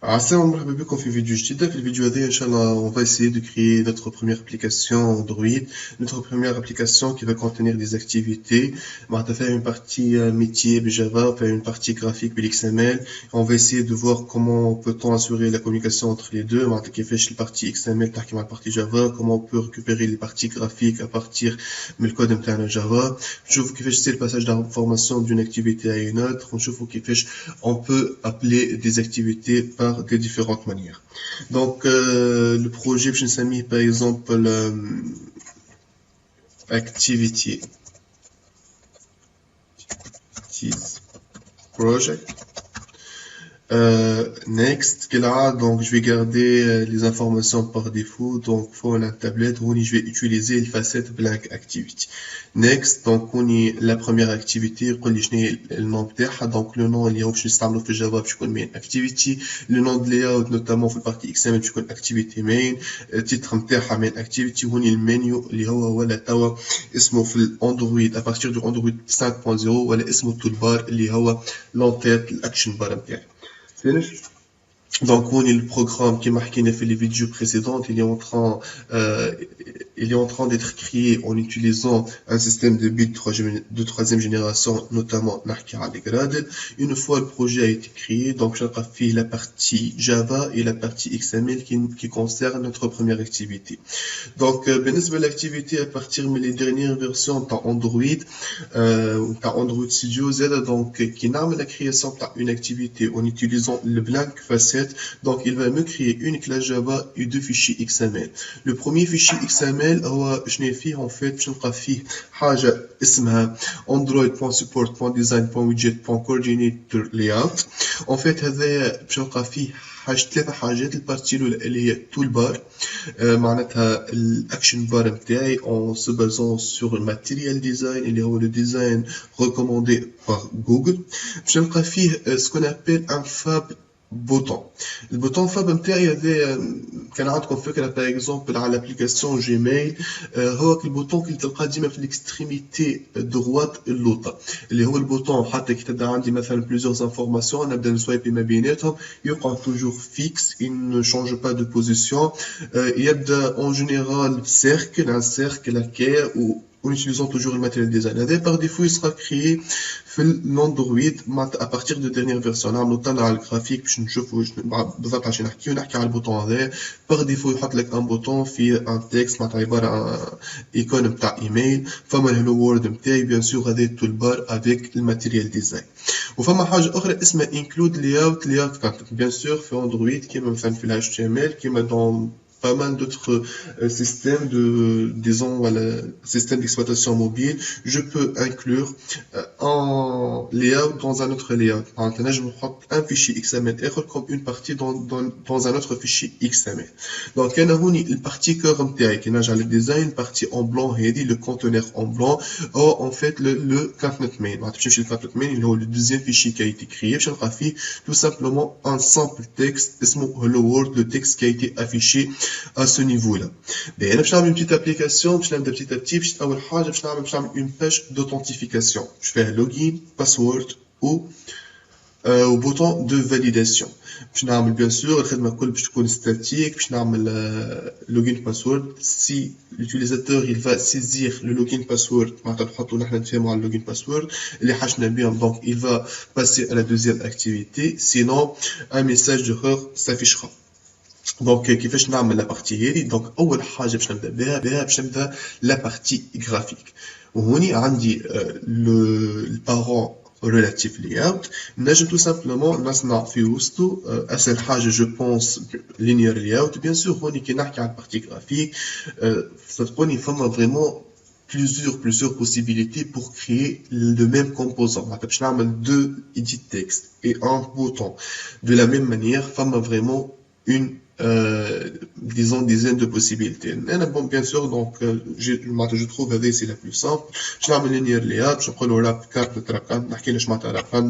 Assalamu مرحبا بكم في فيديو جديد. في الفيديو هذا إن شاء الله on va essayer de créer notre première application Android, notre première application qui va contenir des activités. On va faire une partie métier Java, faire une partie graphique XML. On va essayer de voir comment peut-on assurer la communication entre les deux. On va faire la partie XML تحكي مع la partie Java, comment on peut récupérer les parties graphiques à partir من الكود نتاعنا Java. نشوفوا كيفاش c'est le passage d'information d'une activité à une autre. نشوفوا كيفاش on peut appeler des activités par de différentes manières. Donc, le projet, je me mis par exemple Activity Project. Next, là, donc je vais garder les informations par défaut. Donc, pour la tablette, je vais utiliser le facette blank activity. Next, donc on est la première activité. Le nom donc le nom il y a je vais Java je main activity. Le nom de layout notamment في partie XML je activity main. titre نتاعها main activity. هوني المنيو اللي هو ولا توا اسمه في الاندرويد à partir du Android 5.0 ولا اسمه toolbar اللي هو l'entête l'action bar نتاعي. Finish. Donc, on est le programme qui est marqué dans les vidéos précédentes. Il est en train d'être créé en utilisant un système de build de troisième génération, notamment Narkara Degrad. Une fois le projet a été créé, donc j'ai fait la partie Java et la partie XML qui concerne notre première activité. Donc, l'activité à partir des dernières versions d'Android, Android Studio Z, donc qui narme la création d'une activité en utilisant le blank facet. Donc, il va me créer une classe Java et deux fichiers XML. Le premier fichier XML, en fait, je vais حاجة اسمها android.support.design.widget.coordinator layout. En fait, هذا باش نلقى فيه ثلاثة حاجات. البارتي الأولى اللي هي tool bar. معناتها الاكشن بار نتاعي en se basant sur le material design اللي هو le design recommandé par Google. باش نلقى فيه ce qu'on appelle un fab bouton. Le bouton fab نتاعي هذا كان عندكم فكرة par exemple على l'application Gmail. هو البوتون اللي تلقاه ديما في l'extrémité droite اللوطة اللي هو البوتون حتى كي تبدا عندي مثلا plusieurs informations نبدا نسوايبي ما بيناتهم يبقى toujours fixe, il ne change pas de position. يبدا en général un cercle ou en utilisant toujours le matériel design. Par défaut, il sera créé في l'Android à partir de dernière version. notamment على الجرافيك باش نشوفوا بالضبط عشان نحكي على البوتون هذا. par défaut يحط لك un bouton في un texte معناتها عبارة عن ايكون نتاع ايميل. فما الهلو وورد نتاعي بيان سور هذا تول بار avec الماتيريال ديزاين. وفما حاجة أخرى اسمها include layout bien sûr في Android كيما مثلا في ال HTML كيما dans pas mal d'autres systèmes disons, système d'exploitation mobile. Je peux inclure un layout dans un autre layout. Maintenant, je me prends un fichier XML comme une partie dans un autre fichier XML. Donc, il y a une partie cœur qui est le design, partie en blanc, le conteneur en blanc, ou en fait le content main. Le content main, le deuxième fichier qui a été créé. Je vais tout simplement un simple texte, hello world, le texte qui a été affiché à ce niveau-là. Ben, je vais une petite application, je vais petit à petit, je vais une page d'authentification. Je fais login, password ou au bouton de validation. Je vais bien sûr, le statique, je vais login password. Si l'utilisateur il va saisir le login password, le login password, donc il va passer à la deuxième activité. Sinon, un message d'erreur s'affichera. Donc, كيفاش نعمل la partie هذه. donc أول حاجة باش نبدأ بها باش نبدأ la partie graphique. وهوني عندي le parent relatif layout. نجم tout simplement نصنع في وسطه أسهل حاجة je pense linear layout. bien sûr هوني كي نحكي عن partie graphique صدقوني فما vraiment plusieurs possibilités pour créer le même composant. باش نعمل deux edit text et un bouton. de la même manière فما vraiment une disons dizaines de possibilités. Bon, bien sûr, donc je trouve que c'est la plus simple. Je vais amener linear layout, je prends le wrap carte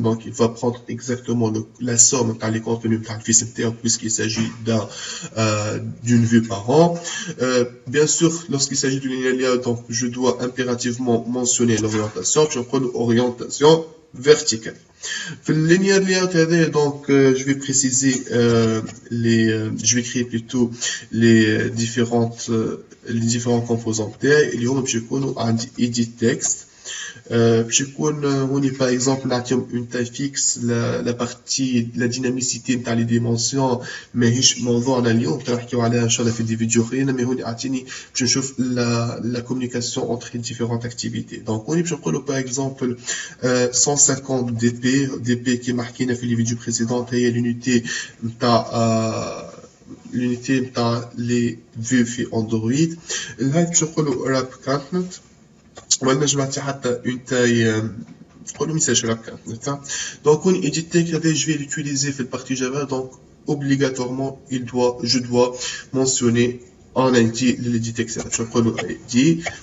donc il va prendre exactement la somme dans les contenus dans le fichier puisqu'il s'agit d'une vue par an. Bien sûr, lorsqu'il s'agit du linear layout, donc je dois impérativement mentionner l'orientation. Je prends l'orientation. verticale. في linear layout هذا donc je vais préciser je vais créer plutôt les différents composants تاعي اللي هما باش يكونوا عندي edit text باش يكون هوني par exemple نعطيهم une taille fixe la partie la dynamicité نتاع les dimensions ماهيش موضوعنا اليوم نحكيو عليها ان شاء الله في دي فيديو اخرين مي هوني اعطيني باش نشوف la communication entre les différentes activités donc هوني باش نقولوا par exemple 150 dp كيما حكينا في les فيديو بريسيدونت هي l'unité نتاع les vues في اندرويد هاي باش نقولوا راب كونتنت ولا نجم نعطي حتى اون تاي نقولوا ميساج راب كونتنت دونك هوني edit text هذا je vais l'utiliser في البارتي جافا donc obligatoirement je dois mentionner en ID l'edit text باش نقولوا ID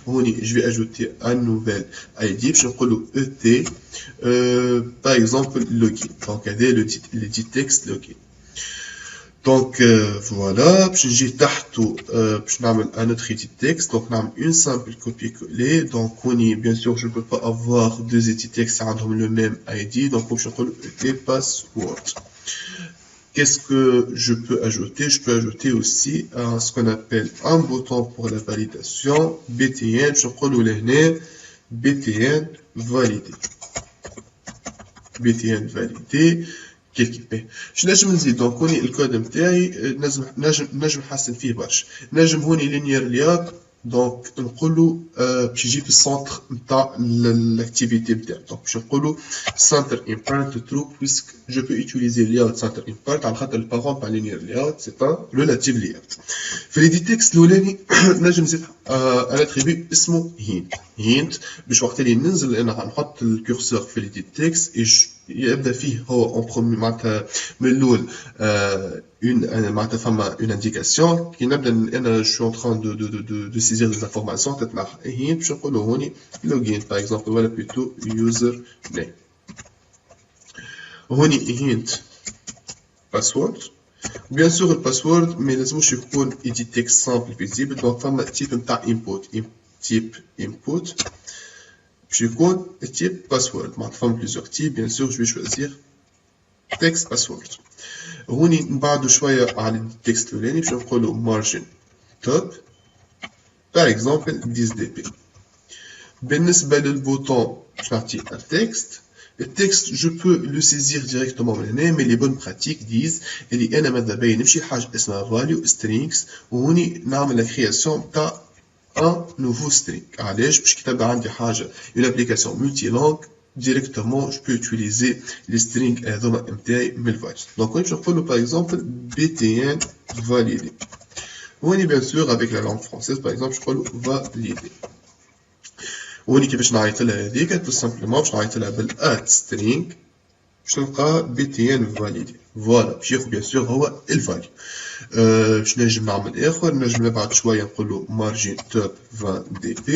هوني je vais ajouter un nouvel ID باش نقولوا et par exemple login donc هذا l'edit text login donc voilà باش نجي تحته باش نعمل un autre edit text donc نعمل une simple copier-coller donc هوني bien sûr je peux pas avoir deux edit texts عندهم le même ID donc باش نقول et password. Qu'est-ce que je peux ajouter? Je peux ajouter aussi ce qu'on appelle un bouton pour la validation btn باش نقولوا لهنا btn validé btn validé كيف شنو نجم نزيد دونك هوني الكود نتاعي نجم نحسن فيه برشا نجم هوني لينير ليات دونك نقولوا باش يجي في السونتر نتاع الاكتيفيتي نتاعي دونك باش نقولوا center in part true puisque je peux utiliser layout center in part على خاطر البارون تاع لينير layout c'est un relative layout في لي تكست الاولاني نجم نزيد ان اتريبي اسمه hint باش وقت اللي ننزل انا نحط الكورسور في لي تكست يبدا فيه هو اون برومي معناتها من الاول معناتها فما اون انديكاسيون كي نبدا انا جو ان تران دو سيزير دي انفورماسيون تتنح هي باش نقولوا هوني لوجين باغ اكزومبل ولا بلوتو يوزر نيم هوني هينت باسورد بيان سور الباسورد ما لازمش يكون ايدي تكست سامبل فيزيبل دونك فما تيب نتاع تيب انبوت باش يكون التيب باسورد معناتها فما بليزيور تيب بيان سور جو شوازير تكست باسورد هوني نبعدو شويه على التكست الاولاني باش نقولو مارجن توب باغ اكزومبل 10 دي بي بالنسبه للبوطون باش نعطي التكست التكست جو بو لو سيزير ديريكتومون من هنا مي لي بون براتيك ديز اللي انا ماذا بيا نمشي حاجه اسمها فاليو سترينجز وهوني نعمل لا كرياسيون تاع un nouveau string. Allez, je peux عندي حاجة une application multilangue directement je peux utiliser les strings هذوما نتاعي من الفايلز. Donc je نقولوا par exemple btn validé. وهوني bien sûr avec la langue française par exemple je نقولوا validé. وهوني كيفاش نعيط لها هذيك tout simplement باش نعيط لها بال string باش نلقى btn validé. فوالا باش ياخذ bien sûr هو الفاليو. باش نجم نعمل اخر نجم نبعد شويه نقولوا margin top 20 dp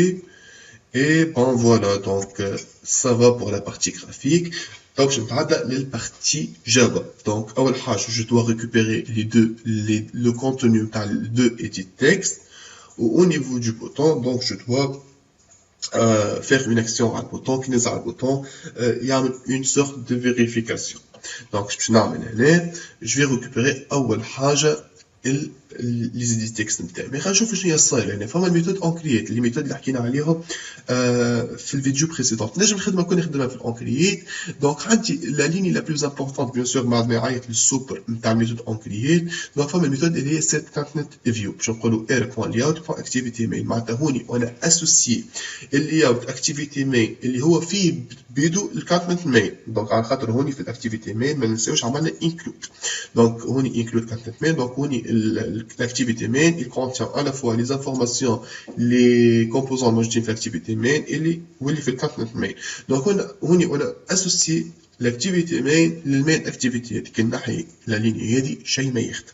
et bon voilà donc ça va pour la partie graphique donc je نتعدى للبارتي جافا donc اول حاجه je dois récupérer le contenu تاع les deux edit text au niveau du bouton donc je dois faire une action على البوطون كي نزع البوطون يعمل une sorte de vérification donc باش نعمل هنا je vais récupérer اول حاجه les edit text نتاعي مي خلينا نشوفوا شنو هي الصاير هنا فما الميثود اون كرييت لي ميثود اللي حكينا عليهم في الفيديو بريسيدونت نجم الخدمه كون نخدمها في الاون كرييت دونك عندي لا ليني لا بلوز امبورطونت بيان سور بعد ما يعيط للسوبر نتاع الميثود اون كرييت دونك فما الميثود اللي هي سيت كونتنت فيو باش نقولوا air.layout.activity main معناتها هوني وانا اسوسي اللاyout اكتيفيتي مين اللي هو فيه بيدو الكونتنت مين دونك على خاطر هوني في الاكتيفيتي مين ما ننساوش عملنا انكلود دونك هوني انكلود كونتنت مين دونك هوني l'activité main, il contient à la fois les informations, les composants موجودين في l'activité main et اللي في content main. Donc on a associé l'activité main للmain activity هذيك الناحية la ligne هذه شيء ما يختلف.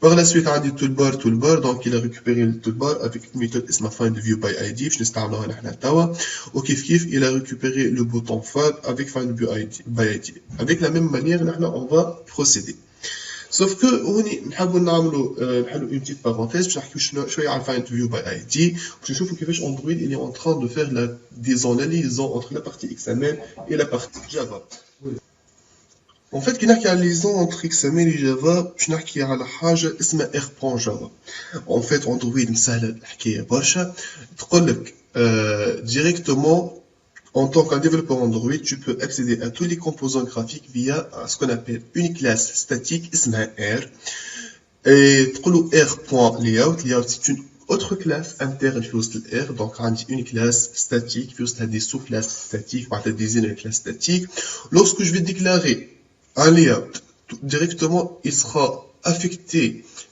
Par la suite عندي toolbar donc il a récupéré le toolbar avec une méthode اسمها find view by id باش نستعملوها نحنا توا وكيف كيف il a récupéré le bouton fab avec find view by id. Avec la même manière نحنا on va procéder. sauf que هوني نحبوا نعملوا نحلوا une petite parenthèse باش نحكيو شويه على find view by ID باش نشوفوا كيفاش Android il est en train de faire des analyses entre la partie XML et la partie Java. En fait كي نحكي على liaison entre XML et Java باش نحكي على حاجه اسمها r.java. En fait Android مسهله الحكايه برشا تقول لك directement. En tant qu'un développeur Android, tu peux accéder à tous les composants graphiques via ce qu'on appelle une classe statique, R. Et R.layout, layout c'est une autre classe interne R. Donc on dit une classe statique, des sous-classes statiques, on va désigner une classe statique. Lorsque je vais déclarer un layout, directement il sera affecté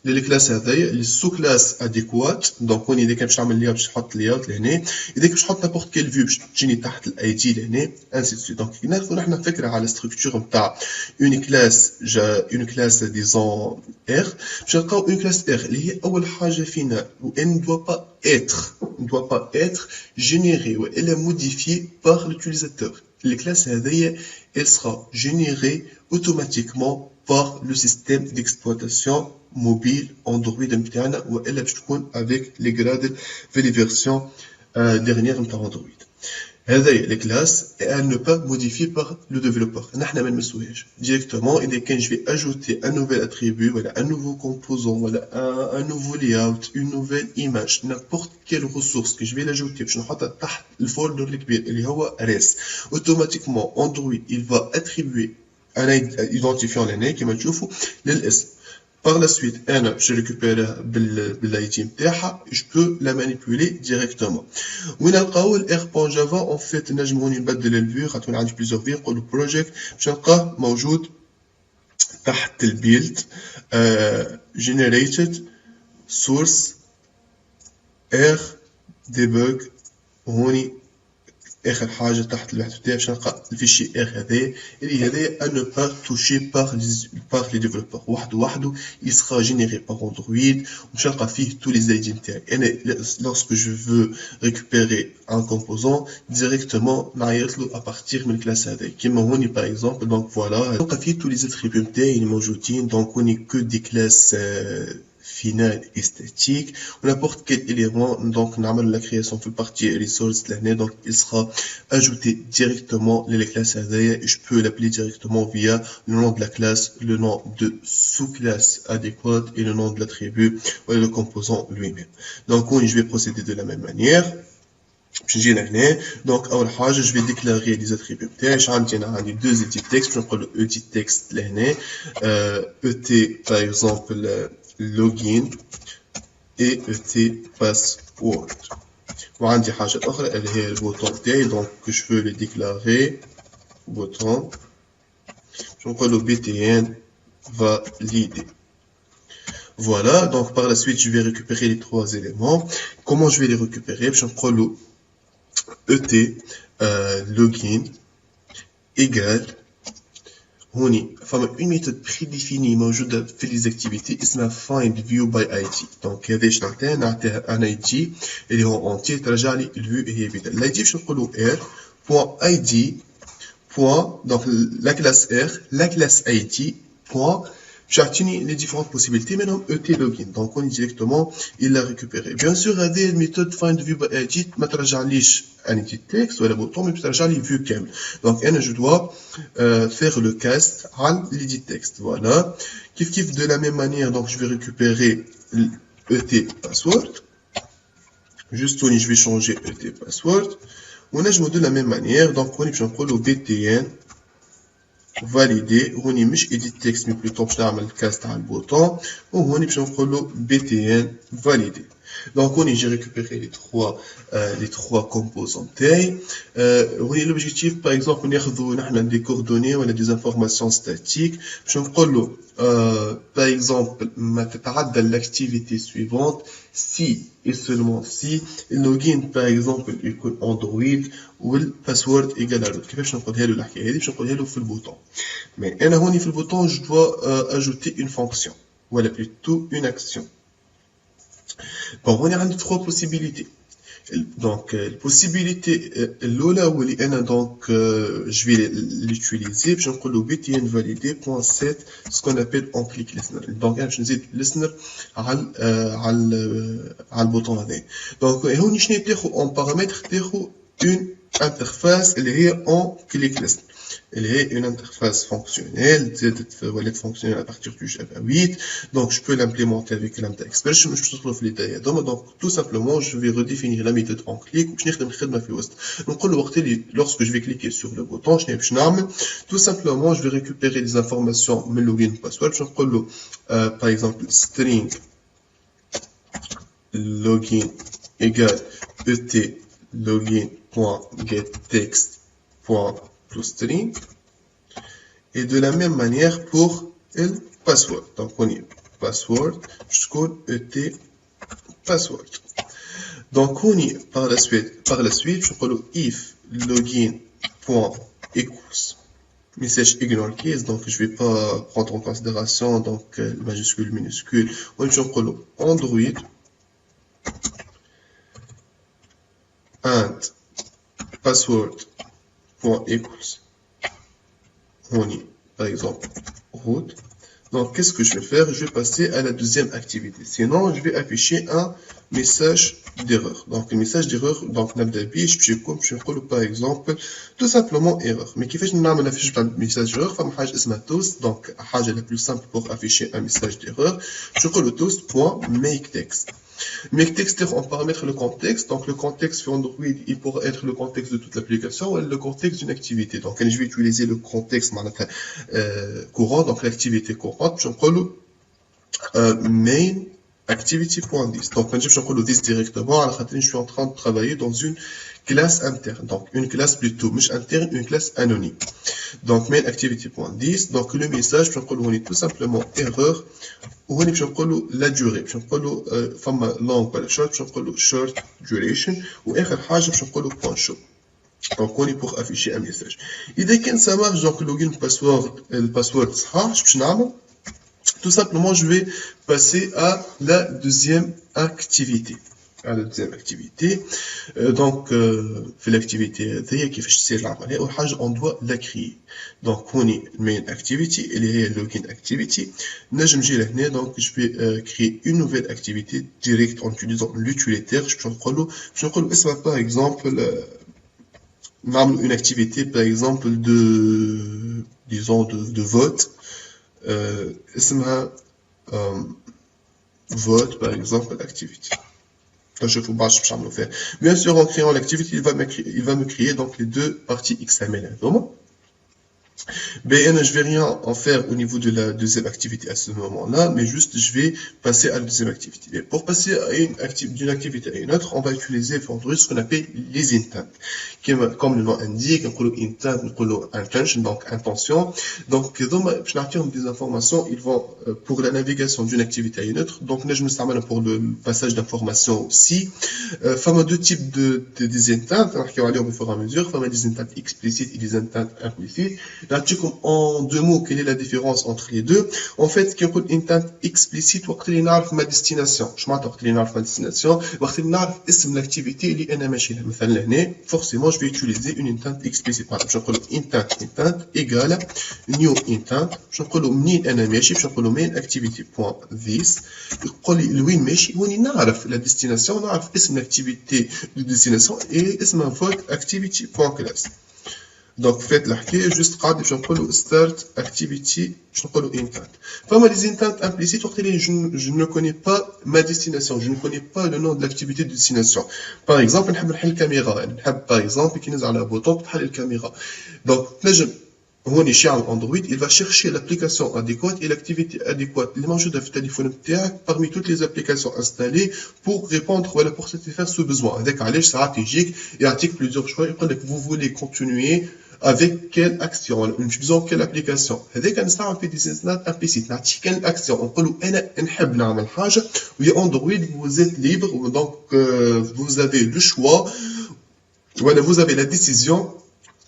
les classes هذيا les sous-classes adéquates. donc اذا كان باش نعمل layout باش نحط layout لهنا اذا باش نحط n'importe quelle vue باش تجيني تحت الاي دي لهنا ainsi de suite. donc ناخذ نحن فكره على structure نتاع une classe disons R باش نلقاو une classe R اللي هي اول حاجه فينا و elle ne doit pas être générée ou elle est modifiée par l'utilisateur. les classes هذيا elle sera générée automatiquement par le système d'exploitation mobile Android نتاعنا والا باش تكون avec les grades في les versions dernières نتاع Android. هذه les classes et elles ne pas modifiées par le développeur. نحنا ما نمسوهاش directement. إذا كان je vais ajouter un nouvel attribut ولا un nouveau composant ولا un nouveau layout, une nouvelle image, n'importe quelle ressource que je vais l'ajouter باش نحطها تحت الفولدر الكبير اللي هو res, automatiquement Android il va attribuer un identifiant l'année كما تشوفوا للاسم. Par la suite, je récupère l'ID نتاعها, je peux la manipuler directement. وين نلقاو r.java en fait نجمو نبدل الفيو خاطر عندي plusieurs vues نقولوا project باش نلقاه موجود تحت البيلد generated source r debug وهوني اخر حاجه تحت الوحده تاعي باش نلقى الفيشي ار هذا اللي هذا ان با توشي باغ لي ديفلوبور وحده il sera généré par Android وباش نلقى فيه tous les ID نتاعي. انا lorsque je veux récupérer un composant directement نعيط له à partir من الكلاس هذا كيما هوني par exemple. donc voilà نلقى فيه tous les attributs نتاعي اللي موجودين. donc هوني que des classes final et statique ou n'importe quel élément. donc نعمل la création في partie resource l'année, donc il sera ajouté directement les classes هذايا et je peux l'appeler directement via le nom de la classe, le nom de sous-classe adéquate et le nom de l'attribut ou le composant lui-même. donc oui, je vais procéder de la même manière. باش نجي لهنا. donc اول حاجه je vais déclarer les attributs نتاعي. عندي deux edit text باش نقول edit text لهنا et par exemple login et et password. وعندي حاجه اخرى اللي هي البوتون تاعي donc je veux le déclarer bouton باش نقولوا btn valider. voilà. donc par la suite je vais récupérer les trois éléments. comment je vais les récupérer باش نقولوا et login égale هوني فما une méthode prédéfinie موجودة في les activités اسمها find view by ID. donc هذا اش نعطيها un ID اللي هو entier ترجع لي الفيو هي بدال ال ID باش نقولوا r.id donc la classe r la classe ID باش يعطيني les différentes possibilités منهم et login. donc on est directement il l'a récupéré. bien sûr هذه الميثود find view by ID ما ترجعليش un edit text ولا bouton mais ترجع لي view كامل. donc انا je dois faire le cast على l'edit text. voilà. كيف de la même manière. donc je vais récupérer et password juste je vais changer et password ونجمو de la même manière. donc باش نقولوا btn valider هوني مش edit text mais plutôt باش نعمل الكاست تاع البوطون وهوني باش نقولوا btn valider. donc هوني j'ai récupéré les trois composants تاعي. هوني l'objectif par exemple ناخذوا نحن des coordonnées ولا des informations statiques باش نقولوا par exemple ما تتعدى l'activité suivante si et seulement si le login par exemple يكون Android والpassword égal à root. كيفاش نقولها له الحكايه هذه باش نقولها له في البوطون. mais انا هوني في البوطون je dois ajouter une fonction ولا plutôt une action. bon هوني عندي trois possibilités. Donc, البوسيبيليتي الأولى واللي أنا دونك je vais l'utiliser باش نقول له btn validé.set ce qu'on appelle en click listener. donc أنا باش نزيد listener على البوطون هذا. donc هوني شنو تاخذ en paramètre تاخذ une interface اللي هي en click listener. Elle est une interface fonctionnelle, elle est fonctionnelle à partir du Java 8, donc je peux l'implémenter avec Lambda Expression, mais je peux trouver les détails. Donc tout simplement, je vais redéfinir la méthode en clic, donc lorsque je vais cliquer sur le bouton, tout simplement, je vais récupérer les informations de login password, par exemple string login égale et login.getText.toString et de la même manière pour le password. Donc on y password jusqu'au et password. Donc on y par la suite je prends le if login.equals message ignore case, donc je vais pas prendre en considération donc majuscule minuscule. On je prends le Android and password.equals on y par exemple route. Donc qu'est-ce que je vais faire? Je vais passer à la deuxième activité, sinon je vais afficher un message d'erreur. Donc le message d'erreur, donc نبدا بيه باش نقول par exemple tout simplement erreur. mais كيفاش نعمل afficher un message d'erreur؟ فما حاجه اسمها toast. donc حاجه la plus simple pour afficher un message d'erreur je نقول toast.makeText. makeText on paramètre le contexte. donc le contexte sur Android il pourra être le contexte de toute l'application ou le contexte d'une activité. donc je vais utiliser le contexte courant, donc l'activité courante. je نقول main activity.this. donc je vais نقول this directement على خاطر je suis en train de travailler dans une classe interne, donc une classe plutôt مش interne, une classe anonyme. donc main activity.this. donc le message je vais نقول tout simplement erreur وهنا باش نقولوا لا دوري باش نقولوا فما لونغ ولا شورت باش نقولوا شورت دوريشن واخر حاجه باش نقولوا بوان شو. دونك اوني بوغ افيشي ان ميساج. اذا كان سا مارش دونك لوغين الباسورد صحاح باش نعمل tout simplement je vais passer à la deuxième activité. donc في l'activité هذه كيفاش تصير العمليه؟ اول حاجه on doit la créer. donc هوني المين activity اللي هي login activity. نجم نجي لهنا donc je vais créer une nouvelle activité direct en utilisant l'utilitaire. باش نقولوا اسمها par exemple نعمل une activité par exemple de vote. اسمها vote par exemple l'activité. Je vous bâche pour faire. Bien sûr, en créant l'activité, il va me créer donc les deux parties XML. Ben, je vais rien en faire au niveau de la deuxième activité à ce moment-là, mais juste je vais passer à la deuxième activité. Et pour passer d'une activité à une autre, on va utiliser Android ce qu'on appelle les intents. Comme le nom indique, on peut intent, on peut intention, donc intention. Donc, je vais des informations, ils vont pour la navigation d'une activité à une autre. Donc, là, je me sers pour le passage d'informations aussi. Fama deux types des intents, on va aller au fur et à mesure. Fama des intents explicites et des intents implicites. En deux mots, quelle est la différence entre les deux? En fait, qu'il y a un intent explicite, وقت اللي نعرف ma destination. Je m'attends وقت اللي نعرف ma destination. وقت اللي نعرف اسم l'activité اللي أنا ماشي لها. مثلا لهنا, forcément, je vais utiliser une intent explicite. Par exemple, je نقول intent égale new intent. je نقول منين أنا ماشي. je نقول main activity.this. يقول لي لوين ماشي. هوني نعرف la destination, نعرف اسم l'activité de destination et اسمها vote activity.class. donc faites l'حكايه juste قاعد باش نقولوا start activity باش نقولوا intent. فما les intents implicites وقت اللي je ne connais pas ma destination, je ne connais pas le nom de l'activité de destination. par exemple نحب نحل الكاميرا, نحب par exemple كي نزعل على بوطون تحل الكاميرا. donc نجم هوني شي على اندرويد il va chercher l'application adéquate et l'activité adéquate اللي موجوده في التليفون نتاعك parmi toutes les applications installées pour répondre ولا pour satisfaire ce besoin. هذاك علاش ساعات يجيك يعطيك plusieurs choix يقول لك vous voulez continuer avec quelle action, utilisant quelle application. هذاك نستعمل في ديزاين امبليسيت. نعطيك كان الاكسيون نقولوا انا نحب نعمل حاجه ويا اندرويد vous êtes libre donc vous avez le choix voilà vous avez la décision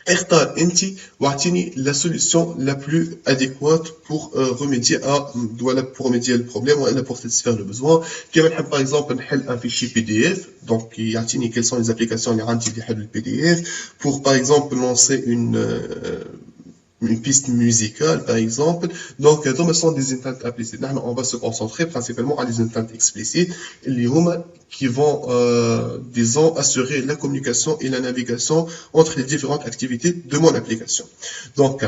اختار انت واعطيني la solution la plus adéquate pour remédier à voilà pour remédier le problème ou pour satisfaire le besoin. كيما نحب par exemple نحل un fichier PDF donc يعطيني quelles sont les applications اللي عندي اللي يحلوا le PDF pour par exemple lancer une piste musicale, par exemple. Donc, dans le sens des intents implicites, on va se concentrer principalement à les intents explicites, qui vont, disons, assurer la communication et la navigation entre les différentes activités de mon application. Donc,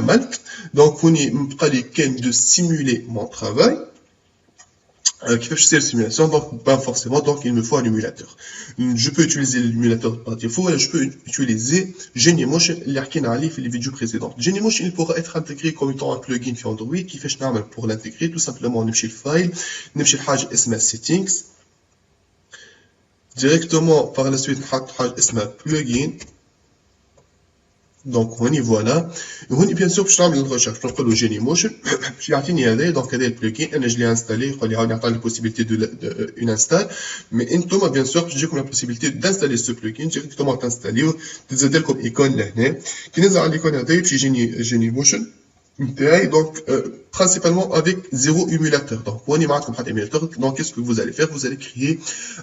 donc, on est de simuler mon travail. Qui fait la simulation, donc pas forcément, donc il me faut un émulateur. Je peux utiliser l'émulateur par défaut et je peux utiliser Genymotion اللي حكينا عليه في les vidéos précédentes. Genymotion il pourra être intégré comme étant un plugin في Android كيفاش نعمل pour l'intégrer tout simplement نمشي الفايل نمشي لحاجة اسمها settings directement par la suite نحط حاجة اسمها plugin donc هوني فوالا وهوني بيان سور باش نعمل الريشيرش نقول له Genymotion باش يعطيني هذا دونك هذا البلوجين انا جلي انستالي يقول لي عاود يعطيني البوسيبيليتي دو اون انستال مي انتوما بيان سور باش تجيكم لا بوسيبيليتي دانستالي سو بلوجين ديريكتومون تانستاليو تزاد لكم ايكون لهنا كي نزل على الايكون هذا باش يجيني Genymotion نتاعي دونك principalement avec zéro émulateur donc هوني ما عندكم حتى émulateur donc qu'est-ce que vous allez faire vous allez créer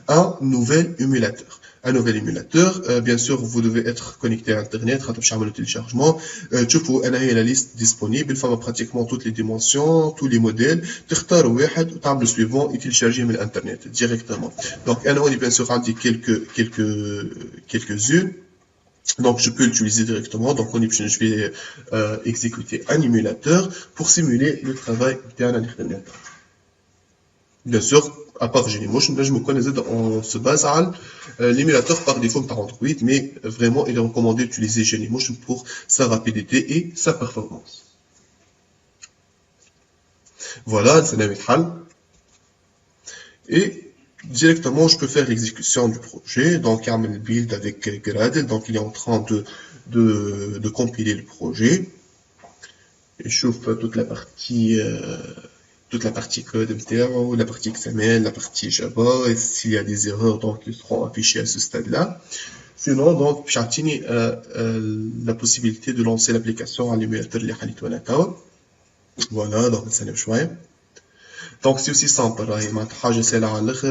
un nouvel émulateur un nouvel émulateur. Bien sûr, vous devez être connecté à Internet, le téléchargement. Tu peux analyser la liste disponible, il pratiquement toutes les dimensions, tous les modèles. Tu choisis le suivant et télécharger sur Internet directement. Donc, bien sûr, on dit quelques-unes. Donc, je peux l'utiliser directement. Donc, je vais exécuter un émulateur pour simuler le travail interne à Internet. Bien sûr, à part Genymotion, là je me connais, on se base à l'émulateur par défaut par Android, mais vraiment il est recommandé d'utiliser Genymotion pour sa rapidité et sa performance. Voilà, c'est la et directement je peux faire l'exécution du projet. Donc, il y a un build avec Gradle, donc il est en train de compiler le projet. Et je chauffe toute la partie code MTR, la partie XML, la partie Java, et s'il y a des erreurs, donc ils seront affichés à ce stade-là. Sinon, donc, j'ai la possibilité de lancer l'application à l'émulateur de Halitoanaka. Voilà, donc, ça n'est pas donc, c'est aussi simple,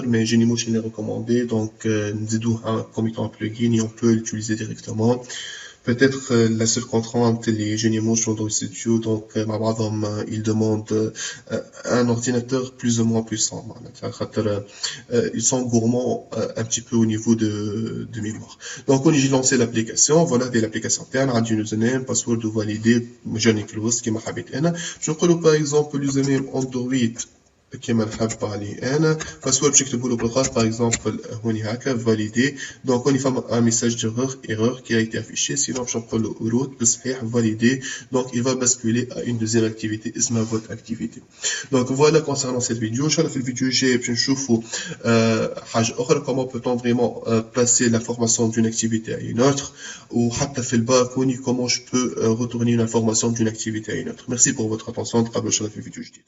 mais Genymotion est recommandé, donc, nous comme étant un plugin et on peut l'utiliser directement. Peut-être la seule contrainte, les Genymotion dans le studio, donc ils demandent un ordinateur plus ou moins puissant. Ils sont gourmands un petit peu au niveau de mémoire. Donc on y lancé l'application, voilà l'application interne, un username, password validé, Genyclose qui m'a habité. Je crois par exemple l'username Android كما نحب عليه انا باسورد باش نكتبوا له بالخاص باغ اكزومبل هوني هكا فاليدي دونك هوني فما ان ميساج ايرور qui a été affiché sinon باش نقول له روت بصحيح فاليدي donc il va basculer à une deuxième activité اسمها votre activité donc voilà concernant cette vidéo ان شاء الله في الفيديو الجاي باش نشوفوا حاجه اخرى comment peut-on vraiment passer l'information d'une activité à une autre ou حتى في الباك هوني comment je peux retourner une information d'une activité à une autre merci pour votre attention نتقابلوا ان شاء الله في الفيديو الجديد